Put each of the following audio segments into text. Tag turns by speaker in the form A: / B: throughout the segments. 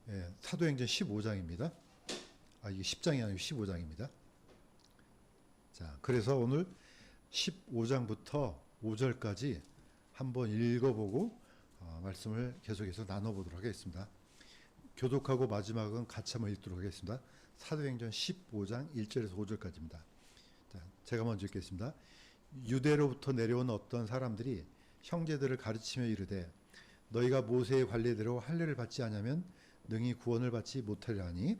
A: 예, 사도행전 15장입니다. 이게 10장이 아니고 15장입니다. 자, 그래서 오늘 15장부터 5절까지 한번 읽어보고 말씀을 계속해서 나눠보도록 하겠습니다. 교독하고 마지막은 같이 한번 읽도록 하겠습니다. 사도행전 15장 1절에서 5절까지입니다. 자, 제가 먼저 읽겠습니다. 유대로부터 내려온 어떤 사람들이 형제들을 가르치며 이르되 너희가 모세의 관례대로 할례를 받지 아니하면 능히 구원을 받지 못하리라 하니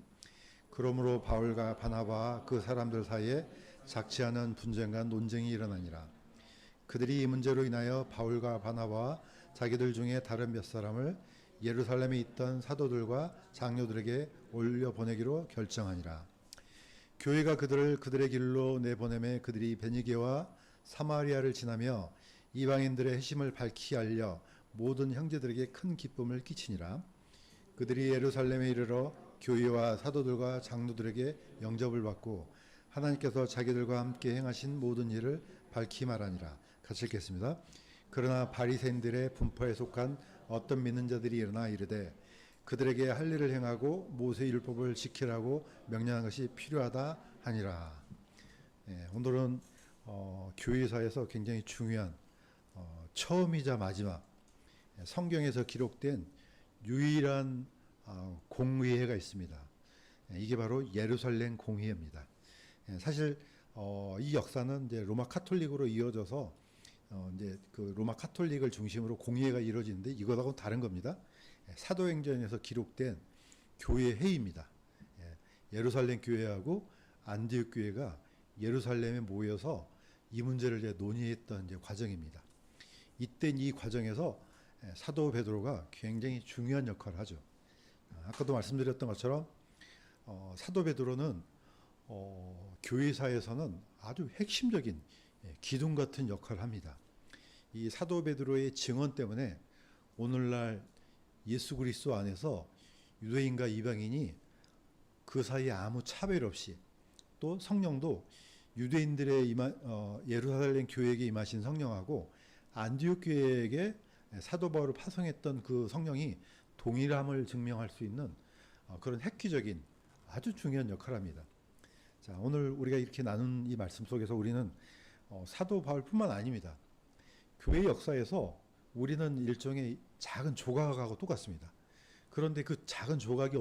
A: 그러므로 바울과 바나바와 그 사람들 사이에 작지 않은 분쟁과 논쟁이 일어나니라. 그들이 이 문제로 인하여 바울과 바나바와 자기들 중에 다른 몇 사람을 예루살렘에 있던 사도들과 장로들에게 올려보내기로 결정하니라. 교회가 그들의 길로 내보내매 그들이 베니게와 사마리아를 지나며 이방인들의 회심을 밝히 알려 모든 형제들에게 큰 기쁨을 끼치니라. 그들이 예루살렘에 이르러 교회와 사도들과 장로들에게 영접을 받고 하나님께서 자기들과 함께 행하신 모든 일을 밝히 말하니라. 같이 읽겠습니다. 그러나 바리새인들의 분파에 속한 어떤 믿는 자들이 일어나 이르되 그들에게 할 일을 행하고 모세의 율법을 지키라고 명령한 것이 필요하다 하니라. 오늘은 교회사에서 굉장히 중요한 처음이자 마지막 성경에서 기록된 유일한 공의회가 있습니다. 이게 바로 예루살렘 공의회입니다. 사실 이 역사는 이제 로마 카톨릭으로 이어져서 이제 그 로마 카톨릭을 중심으로 공의회가 이루어지는데 이것하고는 다른 겁니다. 사도행전에서 기록된 교회 회의입니다. 예루살렘 교회하고 안디옥 교회가 예루살렘에 모여서 이 문제를 이제 논의했던 이제 과정입니다. 이때 이 과정에서 사도 베드로가 굉장히 중요한 역할을 하죠. 아까도 말씀드렸던 것처럼 사도 베드로는 교회사에서는 아주 핵심적인 기둥 같은 역할을 합니다. 이 사도 베드로의 증언 때문에 오늘날 예수 그리스도 안에서 유대인과 이방인이 그 사이에 아무 차별 없이 또 성령도 유대인들의 예루살렘 교회에게 임하신 성령하고 안디옥 교회에게 사도 바울을 파송했던 그 성령이 동일함을 증명할 수 있는 그런 획기적인 아주 중요한 역할을 합니다. 자, 오늘 우리가 이렇게 나눈 이 말씀 속에서 우리는 사도 바울뿐만 아닙니다. 교회 역사에서 우리는 일종의 작은 조각하고 똑같습니다. 그런데 그 작은 조각이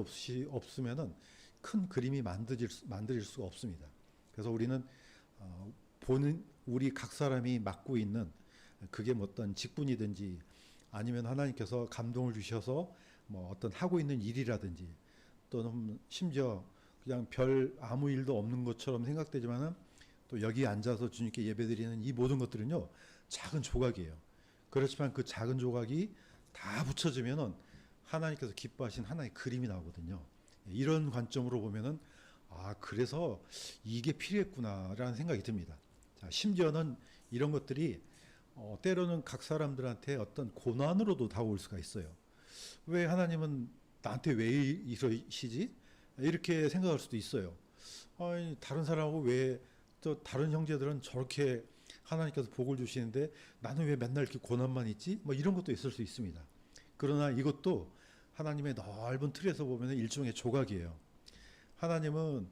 A: 없으면은 큰 그림이 만들어질 수가 없습니다. 그래서 우리는 보는 우리 각 사람이 맡고 있는 그게 뭐 어떤 직분이든지 아니면 하나님께서 감동을 주셔서 뭐 어떤 하고 있는 일이라든지 또는 심지어 그냥 별 아무 일도 없는 것처럼 생각되지만은 또 여기 앉아서 주님께 예배드리는 이 모든 것들은요 작은 조각이에요. 그렇지만 그 작은 조각이 다 붙여지면은 하나님께서 기뻐하신 하나의 그림이 나오거든요. 이런 관점으로 보면은 그래서 이게 필요했구나라는 생각이 듭니다. 자, 심지어는 이런 것들이 때로는 각 사람들한테 어떤 고난으로도 다가올 수가 있어요. 왜 하나님은 나한테 왜 이러시지? 이렇게 생각할 수도 있어요. 다른 사람하고 왜 또 다른 형제들은 저렇게 하나님께서 복을 주시는데 나는 왜 맨날 이렇게 고난만 있지? 뭐 이런 것도 있을 수 있습니다. 그러나 이것도 하나님의 넓은 틀에서 보면 일종의 조각이에요. 하나님은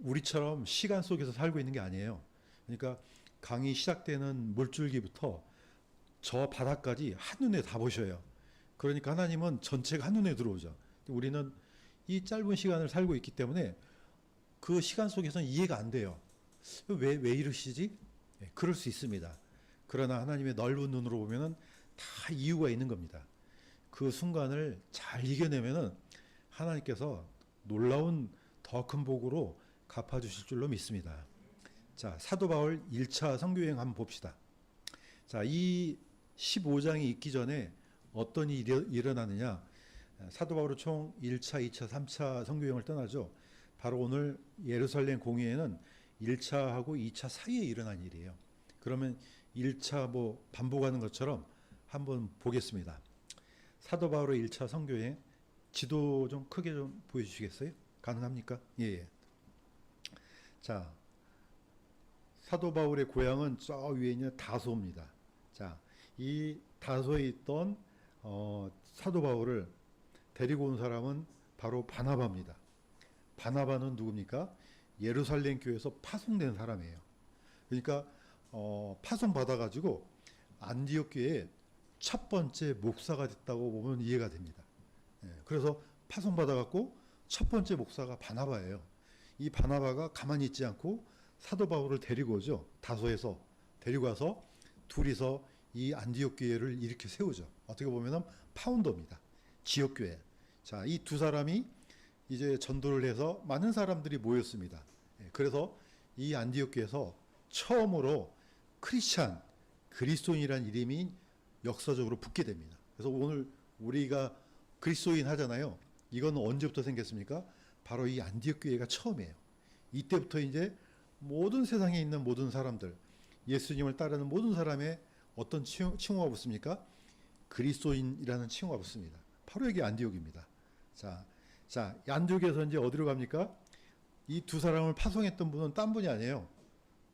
A: 우리처럼 시간 속에서 살고 있는 게 아니에요. 그러니까 강이 시작되는 물줄기부터 저 바닥까지 한눈에 다 보셔요. 그러니까 하나님은 전체가 한눈에 들어오죠. 우리는 이 짧은 시간을 살고 있기 때문에 그 시간 속에서는 이해가 안 돼요. 왜 이러시지? 그럴 수 있습니다. 그러나 하나님의 넓은 눈으로 보면은 다 이유가 있는 겁니다. 그 순간을 잘 이겨내면은 하나님께서 놀라운 더 큰 복으로 갚아주실 줄로 믿습니다. 자, 사도 바울 1차 선교여행 한번 봅시다. 자, 이 15장이 있기 전에 어떤 일이 일어나느냐. 사도 바울은 총 1차, 2차, 3차 선교여행을 떠나죠. 바로 오늘 예루살렘 공의회는 1차하고 2차 사이에 일어난 일이에요. 그러면 1차 뭐 반복하는 것처럼 한번 보겠습니다. 사도 바울의 1차 선교여행 지도 좀 크게 좀 보여주시겠어요? 가능합니까? 예. 자, 사도 바울의 고향은 저 위에 있는 다소입니다. 자, 이 다소에 있던 사도 바울을 데리고 온 사람은 바로 바나바입니다. 바나바는 누굽니까? 예루살렘 교회에서 파송된 사람이에요. 그러니까 파송 받아가지고 안디옥 교회의 첫 번째 목사가 됐다고 보면 이해가 됩니다. 그래서 파송 받아갖고 첫 번째 목사가 바나바예요. 이 바나바가 가만히 있지 않고 사도 바울을 데리고 오죠. 다소에서 데리고 와서 둘이서 이 안디옥 교회를 이렇게 세우죠. 어떻게 보면은 파운더입니다. 지역 교회. 자, 이 두 사람이 이제 전도를 해서 많은 사람들이 모였습니다. 그래서 이 안디옥 교회에서 처음으로 크리스찬, 그리스도인이라는 이름이 역사적으로 붙게 됩니다. 그래서 오늘 우리가 그리스도인 하잖아요. 이건 언제부터 생겼습니까? 바로 이 안디옥 교회가 처음이에요. 이때부터 이제 모든 세상에 있는 모든 사람들, 예수님을 따르는 모든 사람의 어떤 칭호가 붙습니까? 그리스도인이라는 칭호가 붙습니다. 바로 여기 안디옥입니다. 자, 안디옥에서 이제 어디로 갑니까? 이 두 사람을 파송했던 분은 딴 분이 아니에요.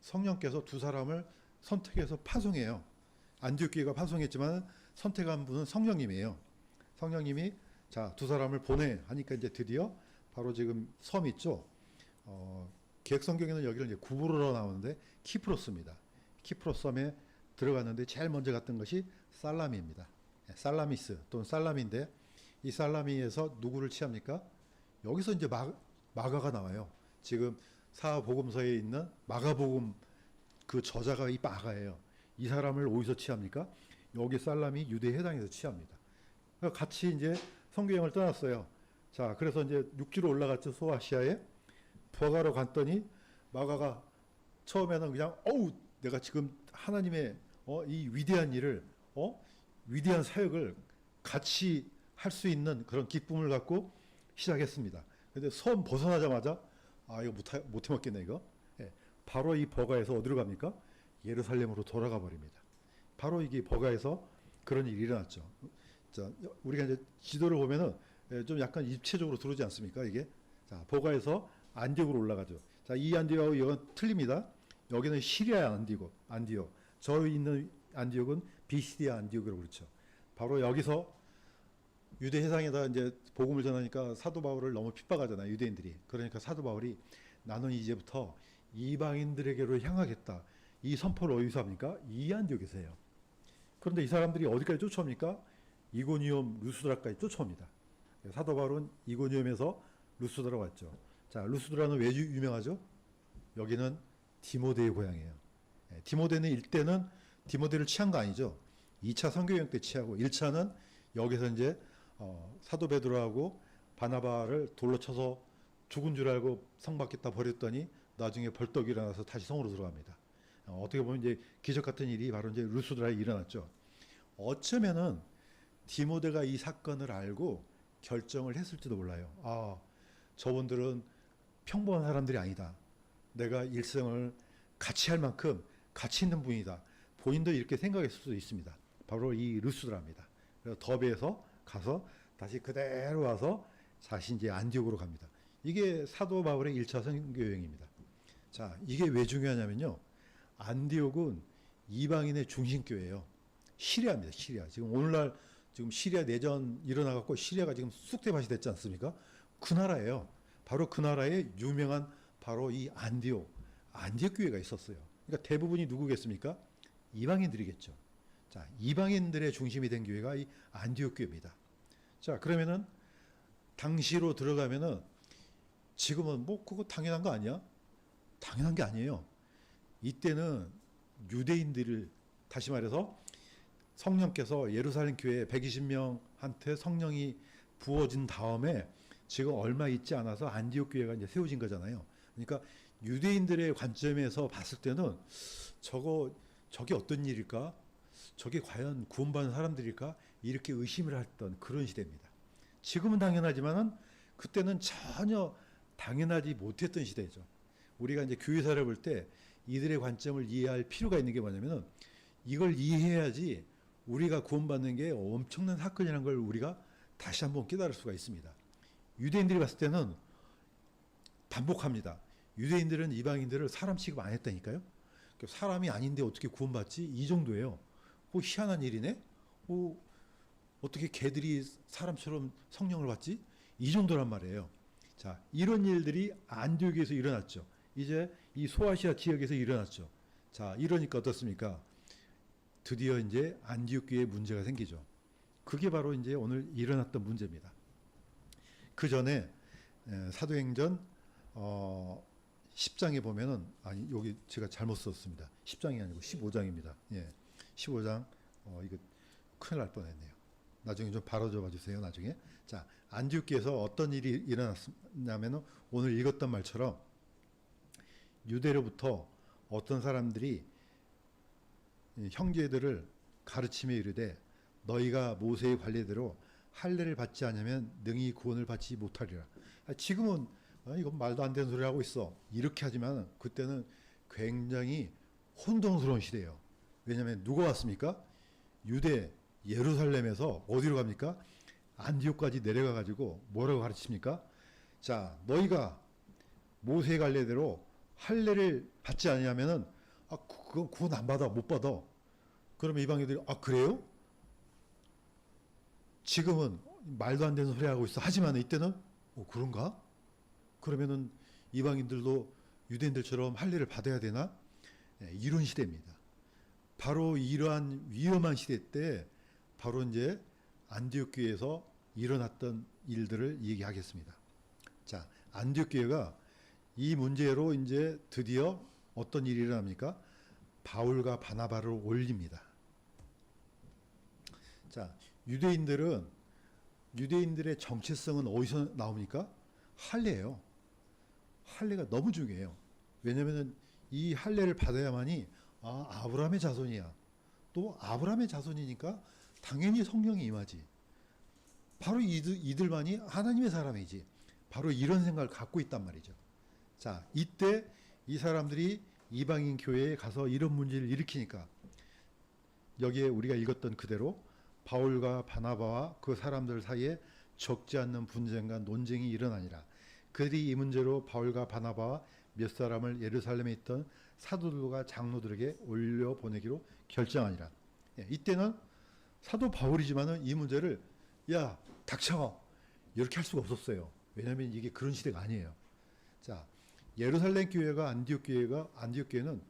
A: 성령께서 두 사람을 선택해서 파송해요. 안디옥 교회가 파송했지만 선택한 분은 성령님이에요. 성령님이 자, 두 사람을 보내 하니까 이제 드디어 바로 지금 섬 있죠. 개혁 성경에는 여기를 이제 구브로로 나오는데 키프로스입니다. 키프로스 섬에 들어갔는데 제일 먼저 갔던 것이 살라미입니다. 살라미스 또는 살라미인데 이 살라미에서 누구를 취합니까? 여기서 이제 마가가 나와요. 지금 사복음서에 있는 마가복음 그 저자가 이 마가예요. 이 사람을 어디서 취합니까? 여기 살라미 유대 해당에서 취합니다. 그러니까 같이 이제 성교행을 떠났어요. 자, 그래서 이제 육지로 올라갔죠. 소아시아에. 버가로 갔더니 마가가 처음에는 그냥 내가 지금 하나님의 이 위대한 일을 위대한 사역을 같이 할 수 있는 그런 기쁨을 갖고 시작했습니다. 근데 섬 벗어나자마자 이거 못 해먹겠네 이거. 바로 이 버가에서 어디로 갑니까? 예루살렘으로 돌아가 버립니다. 바로 이게 버가에서 그런 일이 일어났죠. 자, 우리가 이제 지도를 보면은 좀 약간 입체적으로 들어오지 않습니까? 이게 자, 버가에서 안디옥으로 올라가죠. 자, 이 안디옥하고 이건 틀립니다. 여기는 시리아 안디옥. 저 있는 안디옥은 비시디아 안디옥이라고 그렇죠. 바로 여기서 유대 해상에다 이제 복음을 전하니까 사도 바울을 너무 핍박하잖아요, 유대인들이. 그러니까 사도 바울이 나는 이제부터 이방인들에게로 향하겠다. 이 선포를 어디서 합니까? 이 안디옥에서 해요. 그런데 이 사람들이 어디까지 쫓아옵니까? 이고니움, 루스드라까지 쫓아옵니다. 사도 바울은 이고니움에서 루스드라로 왔죠. 자, 루스드라는 왜 유명하죠? 여기는 디모데의 고향이에요. 디모데는 일대는 디모데를 취한 거 아니죠. 2차 선교여행 때 취하고 1차는 여기서 이제 사도 베드로하고 바나바를 돌로 쳐서 죽은 줄 알고 성 밖에다 버렸더니 나중에 벌떡 일어나서 다시 성으로 들어갑니다. 어떻게 보면 이제 기적 같은 일이 바로 이제 루스드라에 일어났죠. 어쩌면은 디모데가 이 사건을 알고 결정을 했을지도 몰라요. 저분들은 평범한 사람들이 아니다. 내가 일생을 같이 할 만큼 가치 있는 분이다. 본인도 이렇게 생각했을 수도 있습니다. 바로 이 루스드라입니다. 그래서 더베에서 가서 다시 그대로 와서 다시 이제 안디옥으로 갑니다. 이게 사도 바울의 1차 선교 여행입니다. 자, 이게 왜 중요하냐면요. 안디옥은 이방인의 중심교회예요. 시리아입니다. 시리아. 지금 오늘날 지금 시리아 내전 일어나갖고 시리아가 지금 쑥대밭이 됐지 않습니까? 그 나라예요. 바로 그 나라에 유명한 바로 이 안디옥 교회가 있었어요. 그러니까 대부분이 누구겠습니까? 이방인들이겠죠. 자, 이방인들의 중심이 된 교회가 이 안디옥 교회입니다. 자, 그러면은 당시로 들어가면은 지금은 뭐 그거 당연한 거 아니야? 당연한 게 아니에요. 이때는 유대인들을 다시 말해서 성령께서 예루살렘 교회 120명한테 성령이 부어진 다음에 지금 얼마 있지 않아서 안디옥 교회가 이제 세워진 거잖아요. 그러니까 유대인들의 관점에서 봤을 때는 저게 어떤 일일까? 저게 과연 구원받은 사람들일까? 이렇게 의심을 했던 그런 시대입니다. 지금은 당연하지만은 그때는 전혀 당연하지 못했던 시대죠. 우리가 이제 교회사를 볼 때 이들의 관점을 이해할 필요가 있는 게 뭐냐면은 이걸 이해해야지 우리가 구원받는 게 엄청난 사건이라는 걸 우리가 다시 한번 깨달을 수가 있습니다. 유대인들이 봤을 때는 반복합니다. 유대인들은 이방인들을 사람 취급 안 했다니까요. 사람이 아닌데 어떻게 구원받지? 이 정도예요. 희한한 일이네? 어떻게 개들이 사람처럼 성령을 받지? 이 정도란 말이에요. 자, 이런 일들이 안디옥에서 일어났죠. 이제 이 소아시아 지역에서 일어났죠. 자, 이러니까 어떻습니까? 드디어 이제 안디옥 교회에 문제가 생기죠. 그게 바로 이제 오늘 일어났던 문제입니다. 그 전에 사도행전 10장에 보면은, 아니 여기 제가 잘못 썼습니다. 10장이 아니고 15장입니다. 예, 15장 이거 큰일 날 뻔했네요. 나중에 좀 바로잡아 주세요. 나중에. 자, 안디옥에서 어떤 일이 일어났냐면은 오늘 읽었던 말처럼 유대로부터 어떤 사람들이 형제들을 가르치며 이르되 너희가 모세의 관례대로 할례를 받지 않으면 능히 구원을 받지 못하리라. 지금은 이건 말도 안 되는 소리 하고 있어. 이렇게 하지만 그때는 굉장히 혼동스러운 시대예요. 왜냐하면 누가 왔습니까? 유대 예루살렘에서 어디로 갑니까? 안디옥까지 내려가 가지고 뭐라고 가르칩니까? 자, 너희가 모세의 관례대로 할례를 받지 않으면은 그건 구원 안 받아, 못 받아. 그러면 이방인들이 그래요? 지금은 말도 안 되는 소리 하고 있어. 하지만 이때는 그런가? 그러면은 이방인들도 유대인들처럼 할례를 받아야 되나? 이런 시대입니다. 바로 이러한 위험한 시대 때 바로 이제 안디옥 교회에서 일어났던 일들을 얘기하겠습니다. 자, 안디옥 교회가 이 문제로 이제 드디어 어떤 일이 일어납니까? 바울과 바나바를 올립니다. 자, 유대인들의 정체성은 어디서 나옵니까? 할례예요. 할례가 너무 중요해요. 왜냐하면 이 할례를 받아야만이 아브라함의 자손이야. 또 아브라함의 자손이니까 당연히 성령이 임하지. 바로 이들만이 하나님의 사람이지. 바로 이런 생각을 갖고 있단 말이죠. 자, 이때 이 사람들이 이방인 교회에 가서 이런 문제를 일으키니까 여기에 우리가 읽었던 그대로 바울과 바나바와 그 사람들 사이에 적지 않는 분쟁과 논쟁이 일어나니라. 그들이 이 문제로 바울과 바나바와 몇 사람을 예루살렘에 있던 사도들과 장로들에게 올려보내기로 결정하니라. 이때는 사도 바울이지만은 이 문제를 야 닥쳐 이렇게 할 수가 없었어요. 왜냐하면 이게 그런 시대가 아니에요. 자, 예루살렘 교회가 안디옥 교회는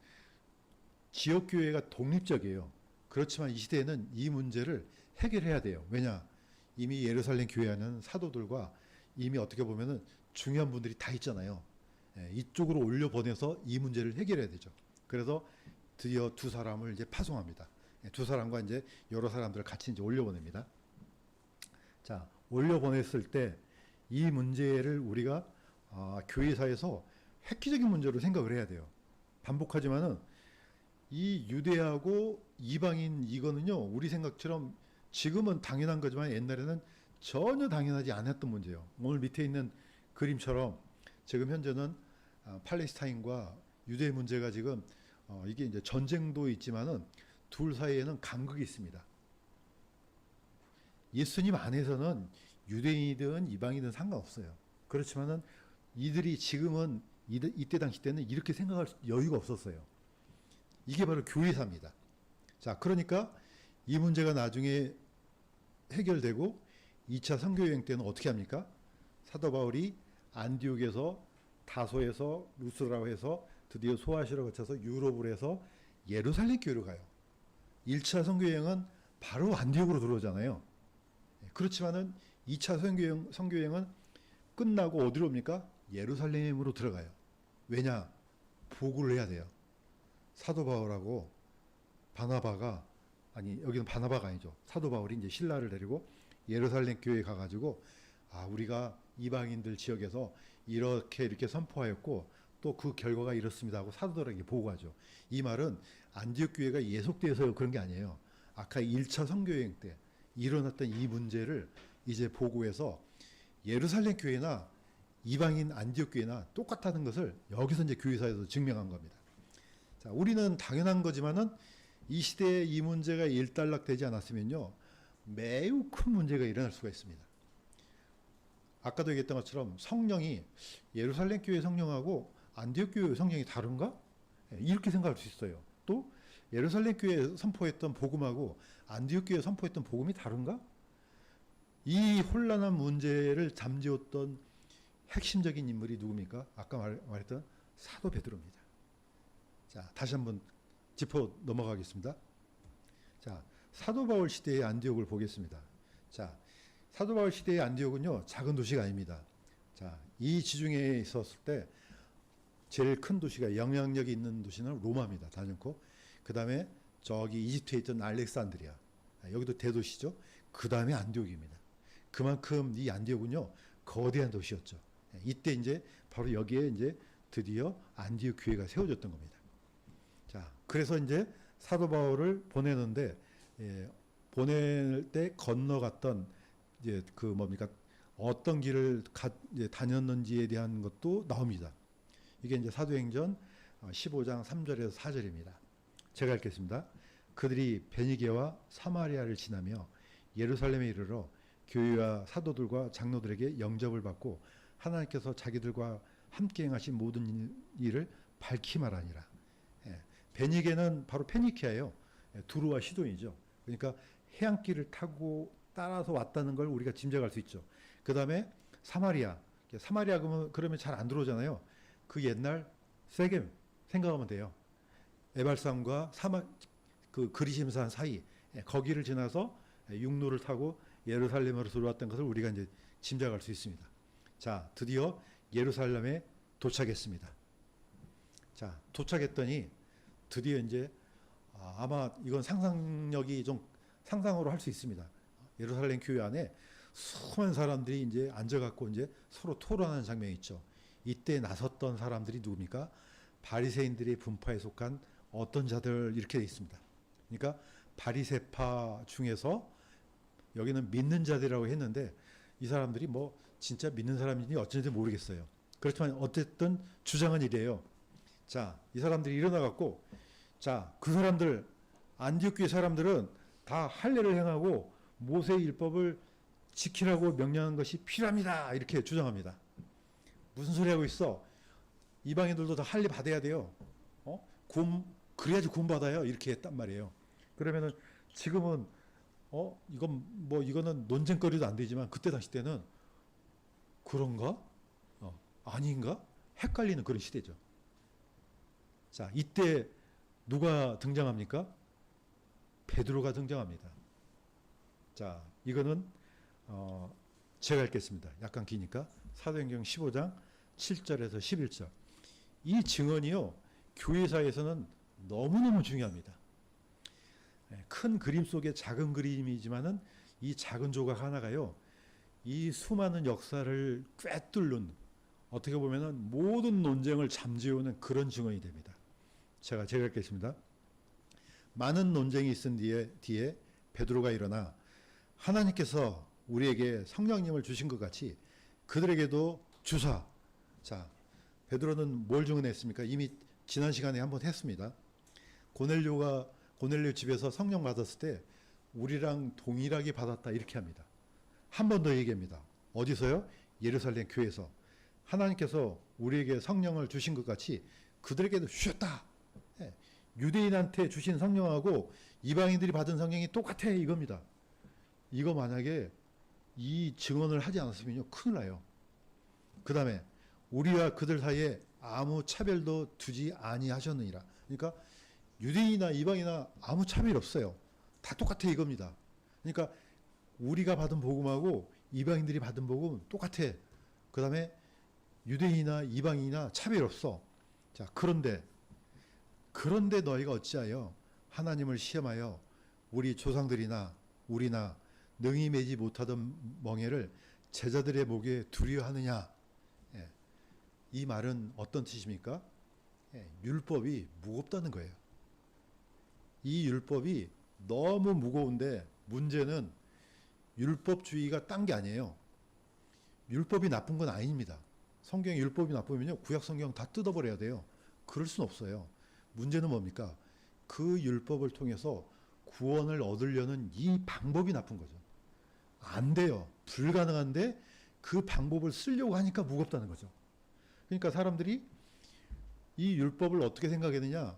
A: 지역 교회가 독립적이에요. 그렇지만 이 시대에는 이 문제를 해결해야 돼요. 왜냐? 이미 예루살렘 교회에는 사도들과 이미 어떻게 보면은 중요한 분들이 다 있잖아요. 이쪽으로 올려 보내서 이 문제를 해결해야 되죠. 그래서 드디어 두 사람을 이제 파송합니다. 두 사람과 이제 여러 사람들을 같이 이제 올려 보냅니다. 자, 올려 보냈을 때 이 문제를 우리가 교회사에서 획기적인 문제로 생각을 해야 돼요. 반복하지만은 이 유대하고 이방인 이거는요, 우리 생각처럼 지금은 당연한 거지만 옛날에는 전혀 당연하지 않았던 문제예요. 오늘 밑에 있는 그림처럼 지금 현재는 팔레스타인과 유대 문제가 지금 이게 이제 전쟁도 있지만은 둘 사이에는 간극이 있습니다. 예수님 안에서는 유대인이든 이방이든 상관없어요. 그렇지만은 이들이 지금은 이때 당시 때는 이렇게 생각할 여유가 없었어요. 이게 바로 교회사입니다. 자, 그러니까 이 문제가 나중에 해결되고 2차 선교여행 때는 어떻게 합니까? 사도 바울이 안디옥에서 다소에서 루스라고 해서 드디어 소아시아를 거쳐서 유럽을 해서 예루살렘 교회로 가요. 1차 선교여행은 바로 안디옥으로 들어오잖아요. 그렇지만은 2차 선교여행은 끝나고 어디로 옵니까? 예루살렘으로 들어가요. 왜냐? 보고를 해야 돼요. 사도 바울하고 바나바가, 아니 여기는 바나바가 아니죠. 사도 바울이 이제 신라를 데리고 예루살렘 교회에 가가지고 우리가 이방인들 지역에서 이렇게 선포하였고 또 그 결과가 이렇습니다 하고 사도들에게 보고하죠. 이 말은 안디옥 교회가 예속돼서 그런 게 아니에요. 아까 1차 선교여행 때 일어났던 이 문제를 이제 보고해서 예루살렘 교회나 이방인 안디옥 교회나 똑같다는 것을 여기서 이제 교회사에서 증명한 겁니다. 자, 우리는 당연한 거지만은 이 시대에 이 문제가 일단락되지 않았으면요, 매우 큰 문제가 일어날 수가 있습니다. 아까도 얘기했던 것처럼 성령이 예루살렘 교회 성령하고 안디옥 교회 성령이 다른가? 이렇게 생각할 수 있어요. 또 예루살렘 교회 선포했던 복음하고 안디옥 교회 선포했던 복음이 다른가? 이 혼란한 문제를 잠재웠던 핵심적인 인물이 누굽니까? 아까 말했던 사도 베드로입니다. 자, 다시 한번 짚어 넘어가겠습니다. 자, 사도 바울 시대의 안디옥을 보겠습니다. 자, 사도 바울 시대의 안디옥은요, 작은 도시가 아닙니다. 자, 이 지중해에 있었을 때 제일 큰 도시가 영향력이 있는 도시는 로마입니다. 다녀고 그 다음에 저기 이집트에 있던 알렉산드리아, 여기도 대도시죠. 그 다음에 안디옥입니다. 그만큼 이 안디옥은요 거대한 도시였죠. 이때 이제 바로 여기에 이제 드디어 안디옥 교회가 세워졌던 겁니다. 자, 그래서 이제 사도 바울을 보내는데 보낼 때 건너갔던 이제 그 뭡니까 어떤 길을 이제 다녔는지에 대한 것도 나옵니다. 이게 이제 사도행전 15장 3절에서 4절입니다. 제가 읽겠습니다. 그들이 베니게와 사마리아를 지나며 예루살렘에 이르러 교회와 사도들과 장로들에게 영접을 받고 하나님께서 자기들과 함께 행하신 모든 일을 밝히 말하니라. 베니게는 바로 페니키아예요. 두루와 시돈이죠. 그러니까 해안길을 타고 따라서 왔다는 걸 우리가 짐작할 수 있죠. 그 다음에 사마리아. 사마리아 그러면 잘 안 들어오잖아요. 그 옛날 세겜 생각하면 돼요. 에발산과 그 그리심산 사이 거기를 지나서 육로를 타고 예루살렘으로 들어왔던 것을 우리가 이제 짐작할 수 있습니다. 자, 드디어 예루살렘에 도착했습니다. 자, 도착했더니 드디어 이제 아마 이건 상상력이 좀 상상으로 할 수 있습니다. 예루살렘 교회 안에 수많은 사람들이 이제 앉아갖고 이제 서로 토론하는 장면이 있죠. 이때 나섰던 사람들이 누굽니까? 바리새인들의 분파에 속한 어떤 자들 이렇게 돼 있습니다. 그러니까 바리새파 중에서 여기는 믿는 자들이라고 했는데 이 사람들이 뭐 진짜 믿는 사람인지 어쩐지 모르겠어요. 그렇지만 어쨌든 주장은 이래요. 자, 이 사람들이 일어나갖고 자, 그 사람들 안디옥 교회 사람들은 다 할례를 행하고 모세의 율법을 지키라고 명령한 것이 필요합니다. 이렇게 주장합니다. 무슨 소리 하고 있어? 이방인들도 다 할례 받아야 돼요. 그래야지 구원 받아요. 이렇게 했단 말이에요. 그러면은 지금은 이거는 논쟁거리도 안 되지만 그때 당시 때는 그런가? 아닌가? 헷갈리는 그런 시대죠. 자, 이때 누가 등장합니까? 베드로가 등장합니다. 자, 이거는 제가 읽겠습니다. 약간 기니까 사도행전 15장 7절에서 11절. 이 증언이요 교회사에서는 너무너무 중요합니다. 큰 그림 속에 작은 그림이지만은 이 작은 조각 하나가요 이 수많은 역사를 꿰뚫는 어떻게 보면은 모든 논쟁을 잠재우는 그런 증언이 됩니다. 제가 읽겠습니다. 많은 논쟁이 있은 뒤에 베드로가 일어나 하나님께서 우리에게 성령님을 주신 것 같이 그들에게도 주사. 자, 베드로는 뭘 증언했습니까? 이미 지난 시간에 한번 했습니다. 고넬료 집에서 성령 받았을 때 우리랑 동일하게 받았다 이렇게 합니다. 한 번 더 얘기합니다. 어디서요? 예루살렘 교회에서 하나님께서 우리에게 성령을 주신 것 같이 그들에게도 주셨다. 유대인한테 주신 성령하고 이방인들이 받은 성령이 똑같아 이겁니다. 이거 만약에 이 증언을 하지 않았으면요 큰일 나요. 그 다음에 우리와 그들 사이에 아무 차별도 두지 아니하셨느니라. 그러니까 유대인이나 이방이나 아무 차별이 없어요. 다 똑같아 이겁니다. 그러니까 우리가 받은 복음하고 이방인들이 받은 복음은 똑같아. 그 다음에 유대인이나 이방인이나 차별 없어. 자, 그런데 너희가 어찌하여 하나님을 시험하여 우리 조상들이나 우리나 능히 매지 못하던 멍에를 제자들의 목에 두려워하느냐. 이 말은 어떤 뜻입니까? 율법이 무겁다는 거예요. 이 율법이 너무 무거운데 문제는 율법주의가 딴 게 아니에요. 율법이 나쁜 건 아닙니다. 성경에 율법이 나쁘면요 구약 성경 다 뜯어버려야 돼요. 그럴 순 없어요. 문제는 뭡니까? 그 율법을 통해서 구원을 얻으려는 이 방법이 나쁜 거죠. 안 돼요. 불가능한데 그 방법을 쓰려고 하니까 무겁다는 거죠. 그러니까 사람들이 이 율법을 어떻게 생각했느냐?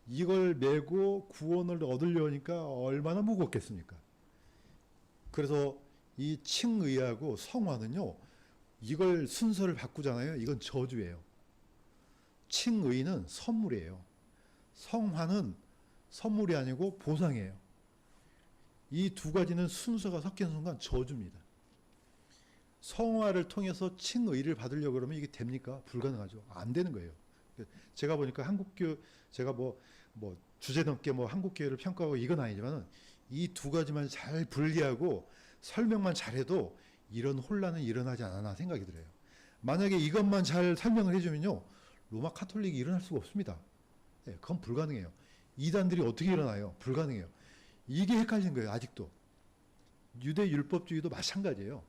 A: 이걸 메고 구원을 얻으려니까 얼마나 무겁겠습니까? 그래서 이 칭의하고 성화는요, 이걸 순서를 바꾸잖아요. 이건 저주예요. 칭의는 선물이에요. 성화는 선물이 아니고 보상이에요. 이 두 가지는 순서가 섞이는 순간 저주입니다. 성화를 통해서 칭의를 받으려고 그러면 이게 됩니까? 불가능하죠. 안 되는 거예요. 제가 보니까 제가 뭐 주제넘게 뭐 한국교회를 평가하고 이건 아니지만 이 두 가지만 잘 분리하고 설명만 잘해도 이런 혼란은 일어나지 않았나 생각이 들어요. 만약에 이것만 잘 설명을 해주면요, 로마 카톨릭이 일어날 수가 없습니다. 네, 그건 불가능해요. 이단들이 어떻게 일어나요? 불가능해요. 이게 헷갈린 거예요. 아직도. 유대 율법주의도 마찬가지예요.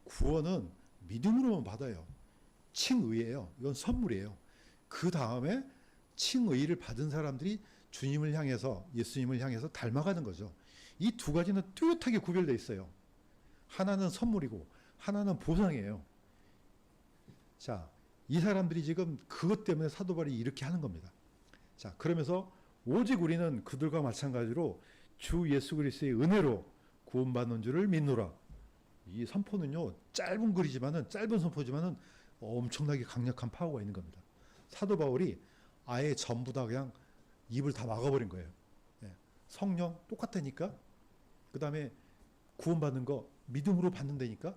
A: 구원은 믿음으로만 받아요. 칭의예요. 이건 선물이에요. 그 다음에 칭의를 받은 사람들이 주님을 향해서, 예수님을 향해서 닮아가는 거죠. 이 두 가지는 뚜렷하게 구별되어 있어요. 하나는 선물이고 하나는 보상이에요. 자, 이 사람들이 지금 그것 때문에 사도 바울이 이렇게 하는 겁니다. 자, 그러면서 오직 우리는 그들과 마찬가지로 주 예수 그리스도의 은혜로 구원받는 줄을 믿노라. 이 선포는요, 짧은 선포지만은 엄청나게 강력한 파워가 있는 겁니다. 사도 바울이 아예 전부 다 그냥 입을 다 막아버린 거예요. 네. 성령 똑같다니까. 그 다음에 구원받는 거 믿음으로 받는다니까.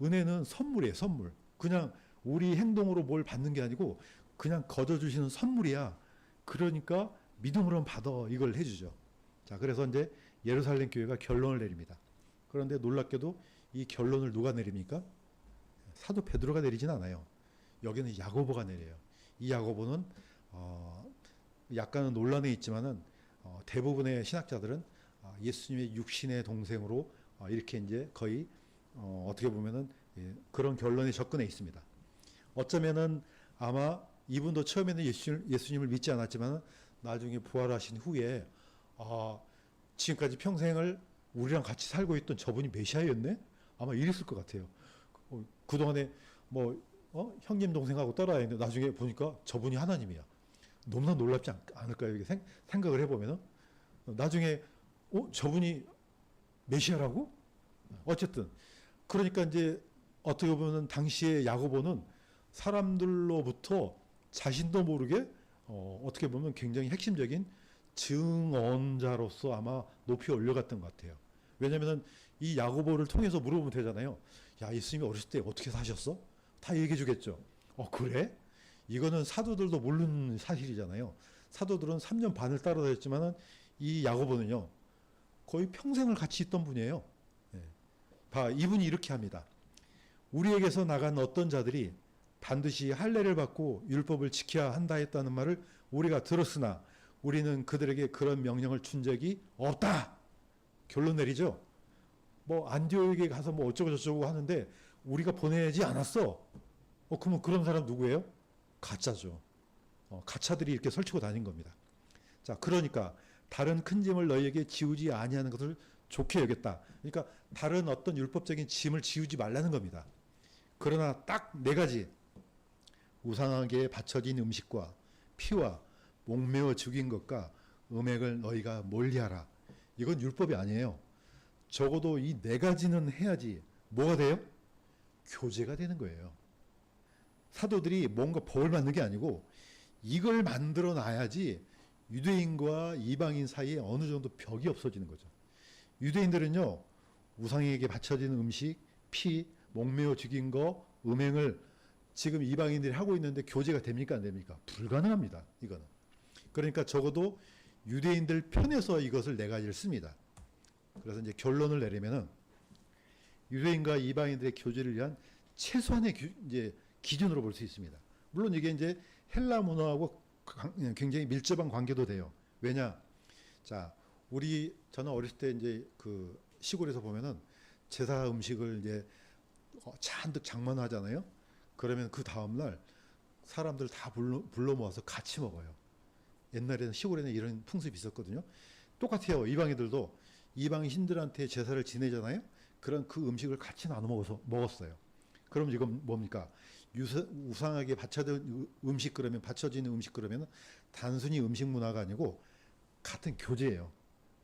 A: 은혜는 선물이에요, 선물. 그냥 우리 행동으로 뭘 받는 게 아니고 그냥 거저주시는 선물이야. 그러니까 믿음으로만 받아, 이걸 해주죠. 자, 그래서 이제 예루살렘 교회가 결론을 내립니다. 그런데 놀랍게도 이 결론을 누가 내립니까? 사도 베드로가 내리진 않아요. 여기는 야고보가 내려요. 이 야고보는 약간은 논란에 있지만은 대부분의 신학자들은 예수님의 육신의 동생으로 이렇게 이제 거의 어떻게 보면은 그런 결론에 접근해 있습니다. 어쩌면은 아마 이분도 처음에는 예수님을 믿지 않았지만 나중에 부활하신 후에 지금까지 평생을 우리랑 같이 살고 있던 저분이 메시아였네? 아마 이랬을 것 같아요. 그동안에 형님 동생하고 따라다니는데 나중에 보니까 저분이 하나님이야. 너무나 놀랍지 않을까요? 이렇게 생각을 해보면은 나중에 저분이 메시아라고? 어쨌든 그러니까 이제 어떻게 보면 당시에 야고보는 사람들로부터 자신도 모르게 어떻게 보면 굉장히 핵심적인 증언자로서 아마 높이 올려갔던 것 같아요. 왜냐하면 이 야고보를 통해서 물어보면 되잖아요. 야, 예수님이 어렸을 때 어떻게 사셨어? 다 얘기해 주겠죠. 그래? 이거는 사도들도 모르는 사실이잖아요. 사도들은 3년 반을 따라다녔지만은 이 야고보는요, 거의 평생을 같이 있던 분이에요. 이분이 이렇게 합니다. 우리에게서 나간 어떤 자들이 반드시 할례를 받고 율법을 지켜야 한다 했다는 말을 우리가 들었으나 우리는 그들에게 그런 명령을 준 적이 없다. 결론 내리죠. 안디옥에 가서 어쩌고 저쩌고 하는데 우리가 보내지 않았어. 그러면 그런 사람 누구예요? 가짜죠. 가짜들이 이렇게 설치고 다닌 겁니다. 자, 그러니까 다른 큰 짐을 너희에게 지우지 아니하는 것을 좋게 여겼다. 그러니까 다른 어떤 율법적인 짐을 지우지 말라는 겁니다. 그러나 딱 4가지, 우상에게 바쳐진 음식과 피와 목매어 죽인 것과 음행을 너희가 멀리하라. 이건 율법이 아니에요. 적어도 이 4가지는 해야지 뭐가 돼요? 교제가 되는 거예요. 사도들이 뭔가 벌을 받는 게 아니고 이걸 만들어 놔야지 유대인과 이방인 사이에 어느 정도 벽이 없어지는 거죠. 유대인들은요, 우상에게 바쳐진 음식, 피, 목매어 죽인 거, 음행을 지금 이방인들이 하고 있는데 교제가 됩니까, 안 됩니까? 불가능합니다, 이거는. 그러니까 적어도 유대인들 편에서 이것을 4가지를 씁니다. 그래서 이제 결론을 내리면은 유대인과 이방인들의 교제를 위한 최소한의 이제 기준으로 볼 수 있습니다. 물론 이게 이제 헬라 문화하고 굉장히 밀접한 관계도 돼요. 왜냐? 자, 저는 어렸을 때 이제 그 시골에서 보면은 제사 음식을 이제 잔뜩 장만하잖아요. 그러면 그 다음날 사람들 다 불러 모아서 같이 먹어요. 옛날에는 시골에는 이런 풍습이 있었거든요. 똑같아요. 이방인들도 이방 신들한테 제사를 지내잖아요. 그런 그 음식을 같이 나눠 먹었어요. 그럼 이건 뭡니까? 우상하게 바쳐진 음식 그러면 단순히 음식 문화가 아니고 같은 교제예요.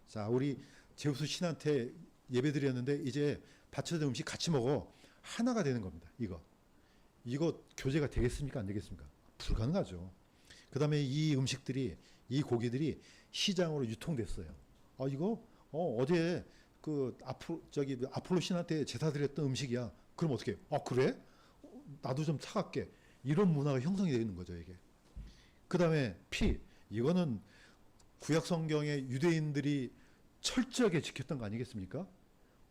A: 자, 우리 제우스 신한테 예배드렸는데 이제 바쳐진 음식 같이 먹어. 하나가 되는 겁니다. 이거 교제가 되겠습니까? 안 되겠습니까? 불가능하죠. 그 다음에 이 음식들이, 이 고기들이 시장으로 유통됐어요. 이거 어제 그 아폴로 신한테 제사 드렸던 음식이야. 그럼 어떻게 해? 그래? 나도 좀 사갈게. 이런 문화가 형성이 되는 거죠, 이게. 그 다음에 피. 이거는 구약 성경에 유대인들이 철저하게 지켰던 거 아니겠습니까?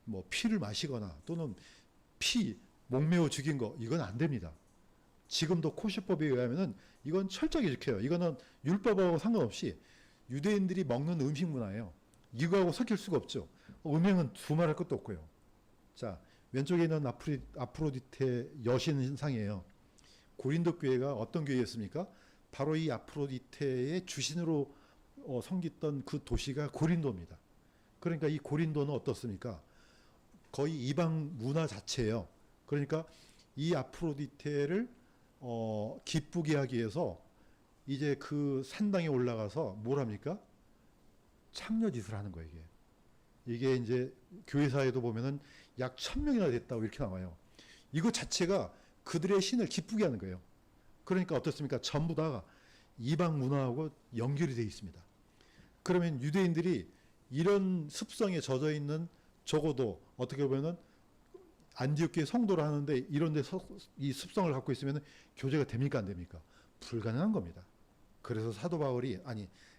A: 뭐 피를 마시거나 또는 목매어 죽인 거, 이건 안 됩니다. 지금도 코시법에 의하면은 이건 철저하게 지켜요. 이거는 율법하고 상관없이 유대인들이 먹는 음식 문화예요. 이거하고 섞일 수가 없죠. 음행은 두말할 것도 없고요. 자, 왼쪽에 있는 아프로디테 여신상이에요. 고린도 교회가 어떤 교회였습니까? 바로 이 아프로디테의 주신으로 섬겼던 그 도시가 고린도입니다. 그러니까 이 고린도는 어떻습니까? 거의 이방 문화 자체예요. 그러니까 이 아프로디테를 기쁘게 하기 위해서 이제 그 산당에 올라가서 뭘 합니까? 창녀짓을 하는 거예요, 이게. 이게 이제 교회사에도 보면은 약 1000명이나 됐다고 이렇게 나와요. 이거 자체가 그들의 신을 기쁘게 하는 거예요. 그러니까 어떻습니까? 전부 다 이방 문화하고 연결이 되어 있습니다. 그러면 유대인들이 이런 습성에 젖어 있는, 적어도 어떻게 보면은 안디옥교회 성도를 하는데 이런 데서 이 습성을 갖고 있으면 교제가 됩니까? 안 됩니까? 불가능한 겁니다. 그래서 사도 바울이,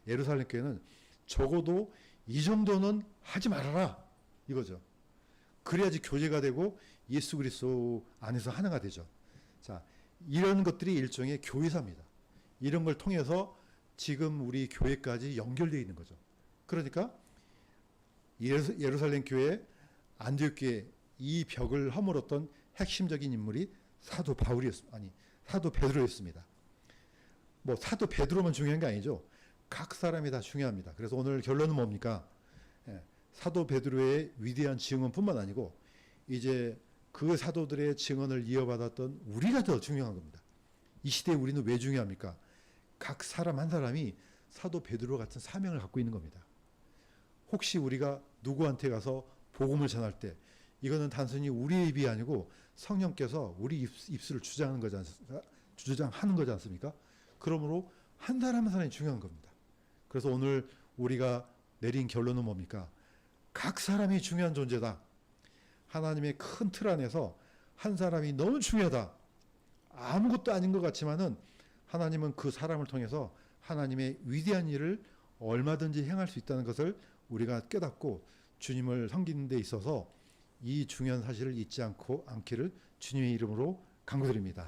A: 예루살렘 교회는 적어도 이 정도는 하지 말아라, 이거죠. 그래야지 교제가 되고 예수 그리스도 안에서 하나가 되죠. 자, 이런 것들이 일종의 교회사입니다. 이런 걸 통해서 지금 우리 교회까지 연결되어 있는 거죠. 그러니까 예루살렘 교회, 안디옥 교회, 이 벽을 허물었던 핵심적인 인물이 사도 베드로였습니다. 뭐 사도 베드로만 중요한 게 아니죠. 각 사람이 다 중요합니다. 그래서 오늘 결론은 뭡니까? 사도 베드로의 위대한 증언뿐만 아니고 이제 그 사도들의 증언을 이어받았던 우리가 더 중요한 겁니다. 이 시대에 우리는 왜 중요합니까? 각 사람 한 사람이 사도 베드로 같은 사명을 갖고 있는 겁니다. 혹시 우리가 누구한테 가서 복음을 전할 때 이거는 단순히 우리의 입이 아니고 성령께서 우리 입술을 주장하는 거지 않습니까? 그러므로 한 사람 한 사람이 중요한 겁니다. 그래서 오늘 우리가 내린 결론은 뭡니까? 각 사람이 중요한 존재다. 하나님의 큰 틀 안에서 한 사람이 너무 중요하다. 아무것도 아닌 것 같지만은 하나님은 그 사람을 통해서 하나님의 위대한 일을 얼마든지 행할 수 있다는 것을 우리가 깨닫고 주님을 섬기는 데 있어서 이 중요한 사실을 잊지 않기를 주님의 이름으로 간구드립니다.